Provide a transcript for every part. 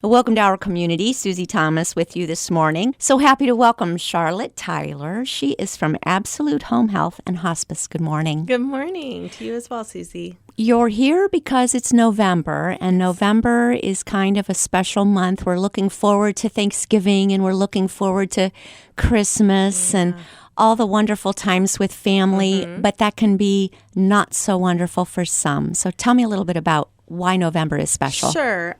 Welcome to our community. Susie Thomas with you this morning. So happy to welcome Charlotte Tyler. She is from Absolute Home Health and Hospice. Good morning. Good morning to you as well, Susie. You're here because it's November, and November is kind of a special month. We're looking forward to Thanksgiving, and we're looking forward to Christmas and all the wonderful times with family, but that can be not so wonderful for some. So tell me a little bit about why November is special. Sure.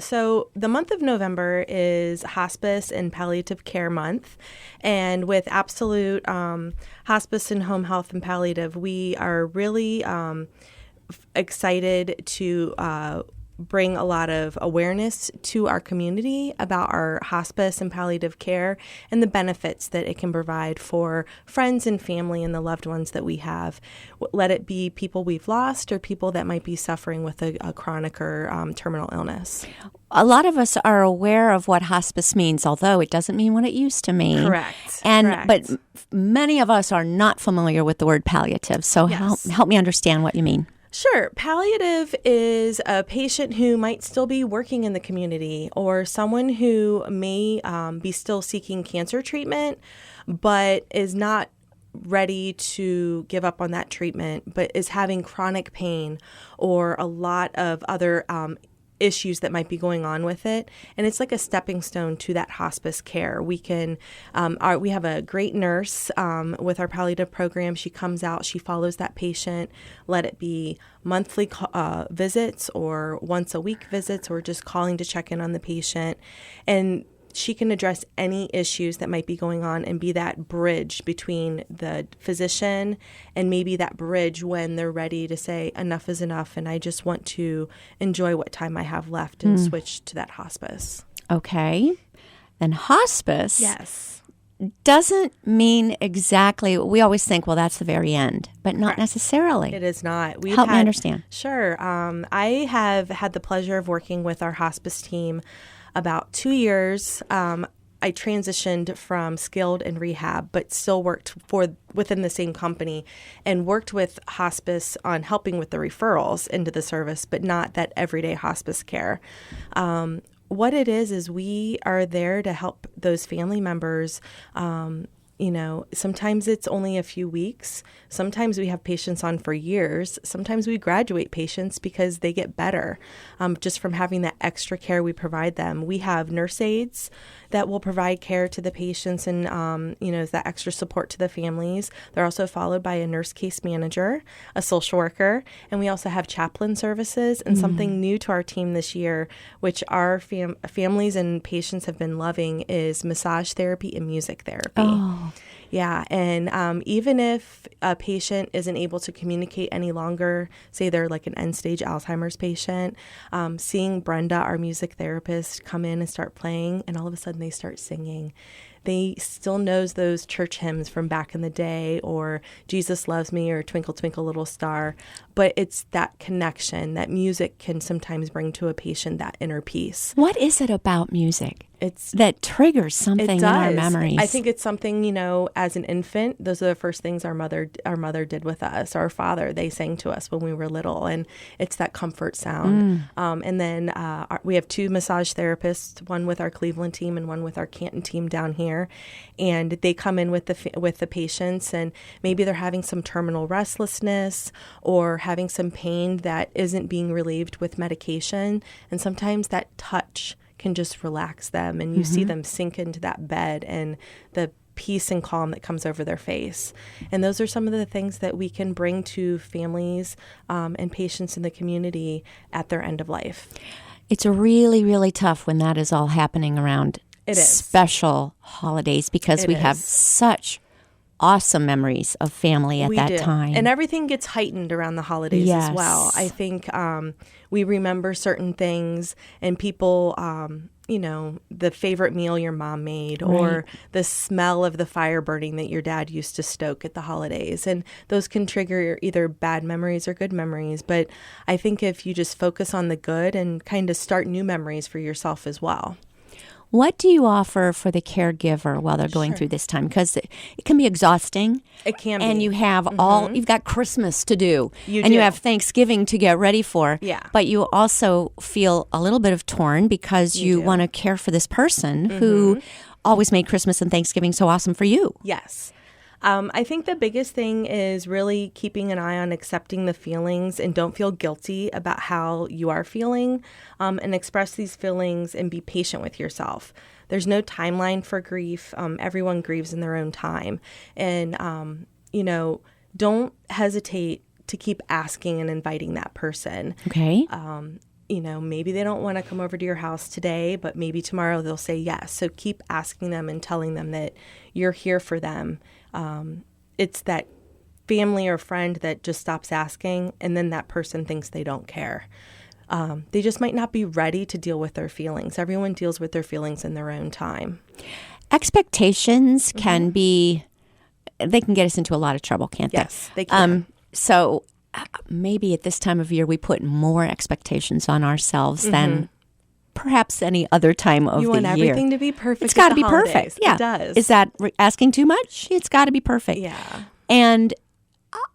So the month of November is Hospice and Palliative Care Month. And with Absolute Hospice and Home Health and Palliative, we are really excited to bring a lot of awareness to our community about our hospice and palliative care and the benefits that it can provide for friends and family and the loved ones that we have. Let it be people we've lost or people that might be suffering with a chronic or terminal illness. A lot of us are aware of what hospice means, although it doesn't mean what it used to mean. Correct. But many of us are not familiar with the word palliative. So help me understand what you mean. Sure. Palliative is a patient who might still be working in the community or someone who may be still seeking cancer treatment, but is not ready to give up on that treatment, but is having chronic pain or a lot of other issues that might be going on with it. And it's like a stepping stone to that hospice care. We can, we have a great nurse with our palliative program. She comes out, she follows that patient, let it be monthly visits or once a week visits or just calling to check in on the patient. And she can address any issues that might be going on and be that bridge between the physician and maybe that bridge when they're ready to say enough is enough and I just want to enjoy what time I have left and switch to that hospice. Okay. And hospice doesn't mean exactly, we always think, well, that's the very end, but not necessarily. It is not. Help me understand. Sure. I have had the pleasure of working with our hospice team about 2 years. I transitioned from skilled and rehab, but still worked within the same company and worked with hospice on helping with the referrals into the service, but not that everyday hospice care. What it is we are there to help those family members. Sometimes it's only a few weeks. Sometimes we have patients on for years. Sometimes we graduate patients because they get better just from having that extra care we provide them. We have nurse aides that will provide care to the patients and, that extra support to the families. They're also followed by a nurse case manager, a social worker, and we also have chaplain services and something new to our team this year, which our families and patients have been loving is massage therapy and music therapy. Oh. Yeah, and even if a patient isn't able to communicate any longer, say they're like an end-stage Alzheimer's patient, seeing Brenda, our music therapist, come in and start playing, and all of a sudden they start singing. They still knows those church hymns from back in the day or Jesus Loves Me or Twinkle, Twinkle, Little Star. But it's that connection that music can sometimes bring to a patient, that inner peace. What is it about music that triggers something in our memories? I think it's something, as an infant, those are the first things our mother did with us. Our father, they sang to us when we were little, and it's that comfort sound. And then we have 2 massage therapists, one with our Cleveland team and one with our Canton team down here. And they come in with the patients, and maybe they're having some terminal restlessness or having some pain that isn't being relieved with medication. And sometimes that touch can just relax them, and you see them sink into that bed and the peace and calm that comes over their face. And those are some of the things that we can bring to families and patients in the community at their end of life. It's really, really tough when that is all happening around special holidays because we have such awesome memories of family at that time. And everything gets heightened around the holidays as well. I think we remember certain things and people, the favorite meal your mom made or the smell of the fire burning that your dad used to stoke at the holidays. And those can trigger either bad memories or good memories. But I think if you just focus on the good and kind of start new memories for yourself as well. What do you offer for the caregiver while they're going through this time? Because it can be exhausting. It can and be. you have you've got Christmas to do. You and do. you have Thanksgiving to get ready for. Yeah. But you also feel a little bit of torn because you want to care for this person who always made Christmas and Thanksgiving so awesome for you. Yes. I think the biggest thing is really keeping an eye on accepting the feelings and don't feel guilty about how you are feeling, and express these feelings and be patient with yourself. There's no timeline for grief. Everyone grieves in their own time. And, don't hesitate to keep asking and inviting that person. Okay. Maybe they don't want to come over to your house today, but maybe tomorrow they'll say yes. So keep asking them and telling them that you're here for them. It's that family or friend that just stops asking, and then that person thinks they don't care. They just might not be ready to deal with their feelings. Everyone deals with their feelings in their own time. Expectations can they can get us into a lot of trouble, can't they? Yes, they can. So maybe at this time of year we put more expectations on ourselves than perhaps any other time of the year. You want everything to be perfect. It's got to be holidays. perfect. Yeah. It does. Is that asking too much? It's got to be perfect. Yeah. And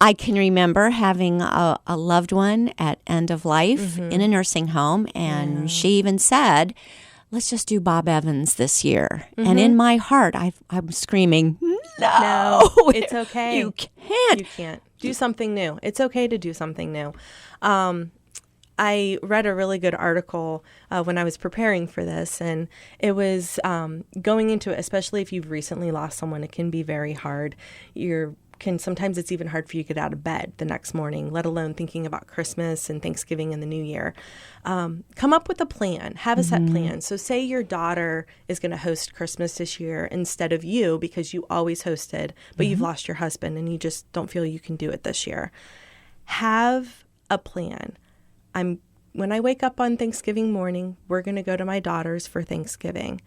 I can remember having a loved one at end of life in a nursing home, and she even said, let's just do Bob Evans this year. And in my heart, I'm screaming, no, it's okay. You can't. You can't. Do something new. It's okay to do something new. I read a really good article when I was preparing for this, and it was going into it, especially if you've recently lost someone, it can be very hard. Sometimes it's even hard for you to get out of bed the next morning, let alone thinking about Christmas and Thanksgiving and the New Year. Come up with a plan. Have a set plan. So say your daughter is going to host Christmas this year instead of you because you always hosted, but you've lost your husband and you just don't feel you can do it this year. Have a plan. When I wake up on Thanksgiving morning, we're going to go to my daughter's for Thanksgiving.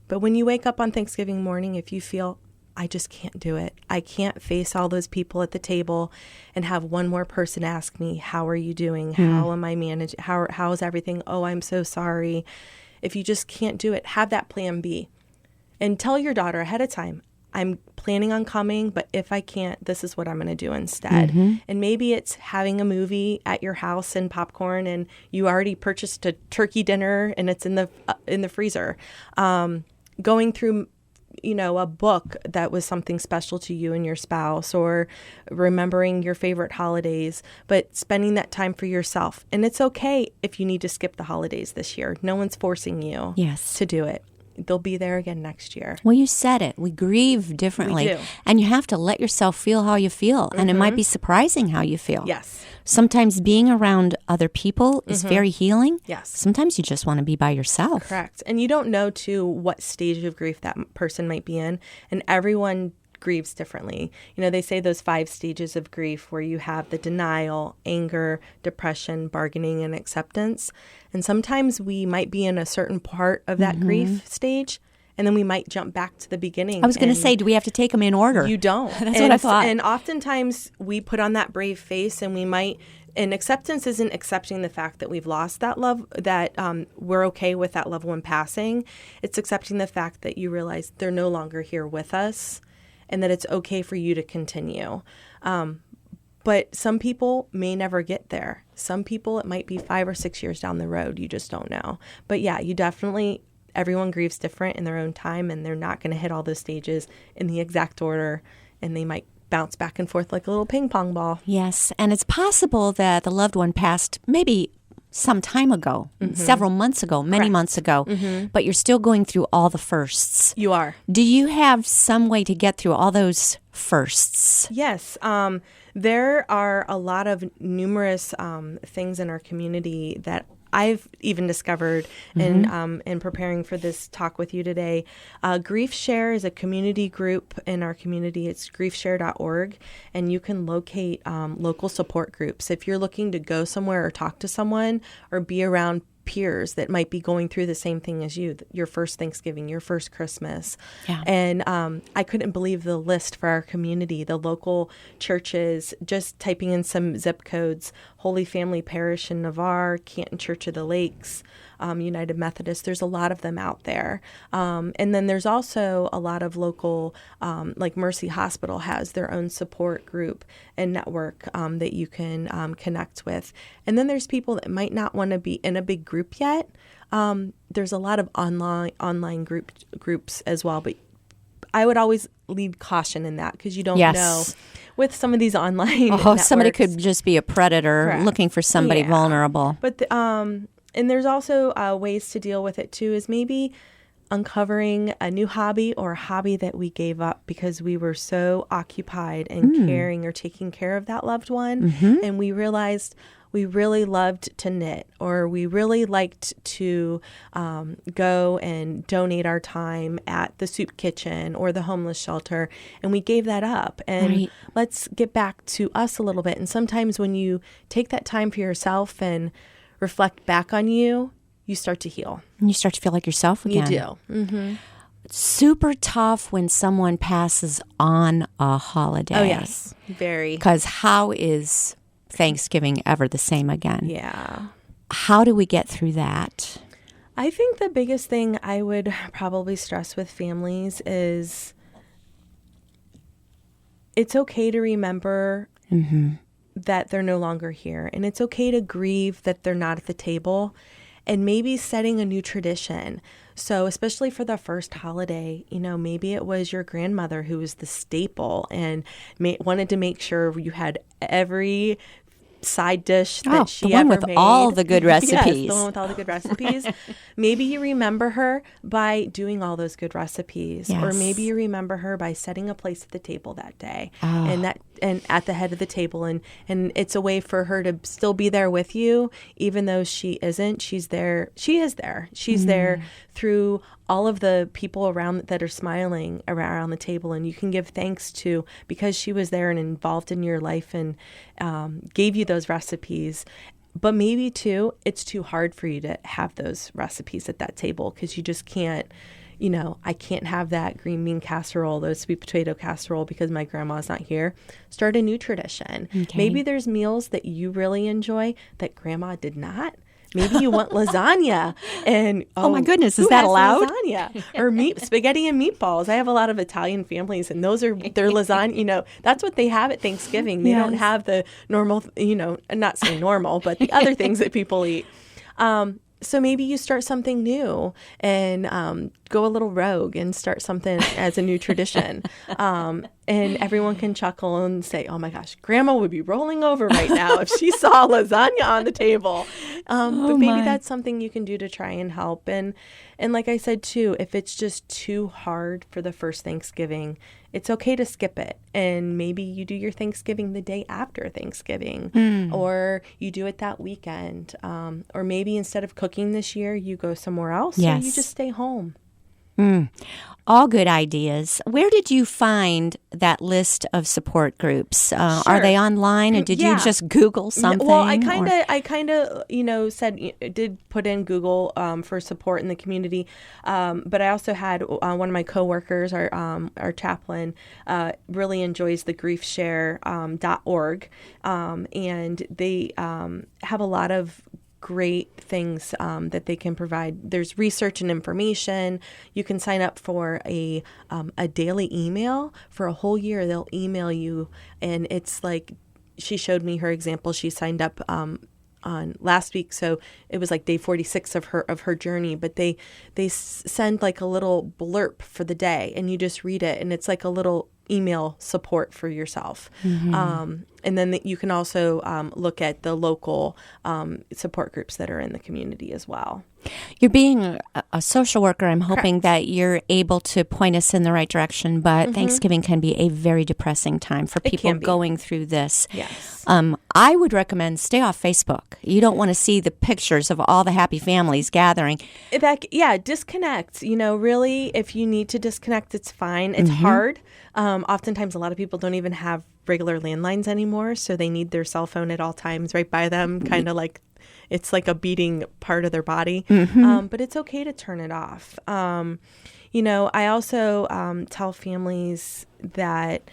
But when you wake up on Thanksgiving morning, if you feel, I just can't do it, I can't face all those people at the table and have one more person ask me, how are you doing? How am I managing? How is everything? Oh, I'm so sorry. If you just can't do it, have that plan B. And tell your daughter ahead of time, I'm planning on coming, but if I can't, this is what I'm going to do instead. And maybe it's having a movie at your house and popcorn, and you already purchased a turkey dinner and it's in the freezer. Going through, a book that was something special to you and your spouse, or remembering your favorite holidays, but spending that time for yourself. And it's okay if you need to skip the holidays this year. No one's forcing you to do it. They'll be there again next year. Well, you said it. We grieve differently. We do. And you have to let yourself feel how you feel. And it might be surprising how you feel. Yes. Sometimes being around other people is very healing. Yes. Sometimes you just want to be by yourself. Correct. And you don't know, too, what stage of grief that person might be in. And everyone grieves differently. They say those 5 stages of grief where you have the denial, anger, depression, bargaining, and acceptance. And sometimes we might be in a certain part of that grief stage, and then we might jump back to the beginning. I was going to say, do we have to take them in order? You don't. That's what I thought. And oftentimes we put on that brave face, and we might. And acceptance isn't accepting the fact that we've lost that love, that we're okay with that loved one passing. It's accepting the fact that you realize they're no longer here with us, and that it's okay for you to continue. But some people may never get there. Some people, it might be 5 or 6 years down the road. You just don't know. But yeah, everyone grieves different in their own time, and they're not going to hit all those stages in the exact order, and they might bounce back and forth like a little ping pong ball. Yes, and it's possible that the loved one passed maybe some time ago, several months ago, many months ago, but you're still going through all the firsts. You are. Do you have some way to get through all those firsts? Yes. There are a lot of numerous things in our community that I've even discovered in preparing for this talk with you today. Grief Share is a community group in our community. It's griefshare.org, and you can locate local support groups. If you're looking to go somewhere or talk to someone or be around peers that might be going through the same thing as you, your first Thanksgiving, your first Christmas. Yeah. And I couldn't believe the list for our community, the local churches, just typing in some zip codes: Holy Family Parish in Navarre, Canton Church of the Lakes, United Methodist. There's a lot of them out there. And then there's also a lot of local, like Mercy Hospital has their own support group and network that you can connect with. And then there's people that might not want to be in a big group yet. There's a lot of online groups as well, but I would always lead caution in that because you don't know with some of these online networks. Somebody could just be a predator. Correct. Looking for somebody vulnerable. But and there's also ways to deal with it too, is maybe uncovering a new hobby or a hobby that we gave up because we were so occupied and caring or taking care of that loved one, and we realized we really loved to knit, or we really liked to go and donate our time at the soup kitchen or the homeless shelter, and we gave that up. And let's get back to us a little bit. And sometimes when you take that time for yourself and reflect back on you, you start to heal. And you start to feel like yourself again. You do. Mm-hmm. Super tough when someone passes on a holiday. Oh, yes. Very. Because how is Thanksgiving ever the same again? Yeah. How do we get through that? I think the biggest thing I would probably stress with families is it's okay to remember that they're no longer here. And it's okay to grieve that they're not at the table, and maybe setting a new tradition. So especially for the first holiday, maybe it was your grandmother who was the staple and wanted to make sure you had every side dish that she ever made. The one with all the good recipes. Yes, the one with all the good recipes. Maybe you remember her by doing all those good recipes. Yes. Or maybe you remember her by setting a place at the table that day. And at the head of the table, and it's a way for her to still be there with you, even though she isn't. She's there. She is there. She's there through all of the people around that are smiling around the table, and you can give thanks to because she was there and involved in your life and gave you those recipes. But maybe too, it's too hard for you to have those recipes at that table because you just can't. I can't have that green bean casserole, those sweet potato casserole because my grandma's not here. Start a new tradition. Okay. Maybe there's meals that you really enjoy that grandma did not. Maybe you want lasagna, and oh my goodness, is that allowed? Lasagna or spaghetti and meatballs. I have a lot of Italian families, and those are their lasagna. That's what they have at Thanksgiving. They don't have the normal, not saying normal, but the other things that people eat. So maybe you start something new and go a little rogue and start something as a new tradition. And everyone can chuckle and say, oh my gosh, Grandma would be rolling over right now if she saw lasagna on the table. But maybe that's something you can do to try and help. And like I said, too, if it's just too hard for the first Thanksgiving, it's okay to skip it. And maybe you do your Thanksgiving the day after Thanksgiving, or you do it that weekend. Or maybe instead of cooking this year, you go somewhere else, or you just stay home. All good ideas. Where did you find that list of support groups? Sure. Are they online, or did you just Google something? Well, I kind of said did put in Google for support in the community, but I also had one of my coworkers, our chaplain, really enjoys the griefshare.org, and they have a lot of great things that they can provide. There's research and information. You can sign up for a daily email for a whole year. They'll email you, and it's like she showed me her example. She signed up on last week, so it was like day 46 of her journey. But they send like a little blurb for the day, and you just read it, and it's like a little email support for yourself. And then you can also look at the local support groups that are in the community as well. You're being a social worker. I'm hoping that you're able to point us in the right direction, but Thanksgiving can be a very depressing time for people going through this. Yes. I would recommend stay off Facebook. You don't want to see the pictures of all the happy families gathering. Disconnect. Really, if you need to disconnect, it's fine. It's hard. Oftentimes, a lot of people don't even have regular landlines anymore, so they need their cell phone at all times right by them, kind of like it's like a beating part of their body. But it's okay to turn it off. I also tell families that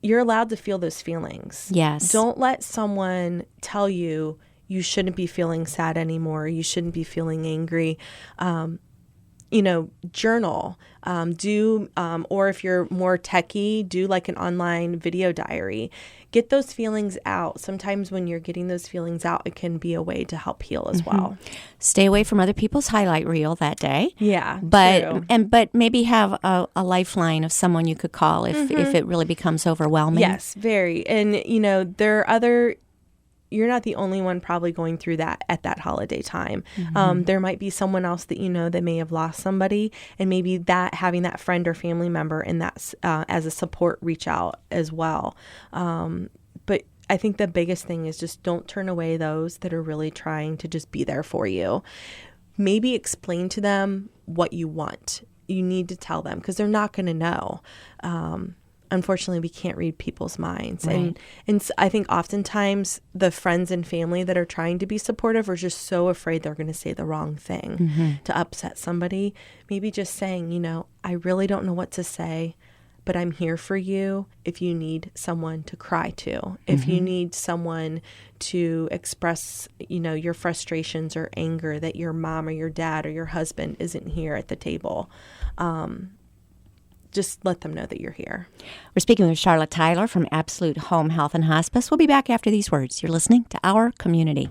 you're allowed to feel those feelings. Yes. Don't let someone tell you you shouldn't be feeling sad anymore. You shouldn't be feeling angry. Journal, or if you're more techie, do like an online video diary. Get those feelings out. Sometimes when you're getting those feelings out, it can be a way to help heal as well. Stay away from other people's highlight reel that day. Yeah, but true. But maybe have a lifeline of someone you could call if it really becomes overwhelming. Yes, very. And there are other. You're not the only one probably going through that at that holiday time. There might be someone else that that may have lost somebody, and maybe that having that friend or family member and that as a support reach out as well. But I think the biggest thing is just don't turn away those that are really trying to just be there for you. Maybe explain to them what you want. You need to tell them because they're not going to know. Unfortunately, we can't read people's minds. Right. And I think oftentimes the friends and family that are trying to be supportive are just so afraid they're going to say the wrong thing to upset somebody. Maybe just saying, I really don't know what to say, but I'm here for you if you need someone to cry to, if you need someone to express, your frustrations or anger that your mom or your dad or your husband isn't here at the table. Just let them know that you're here. We're speaking with Charlotte Tyler from Absolute Home Health and Hospice. We'll be back after these words. You're listening to Our Community.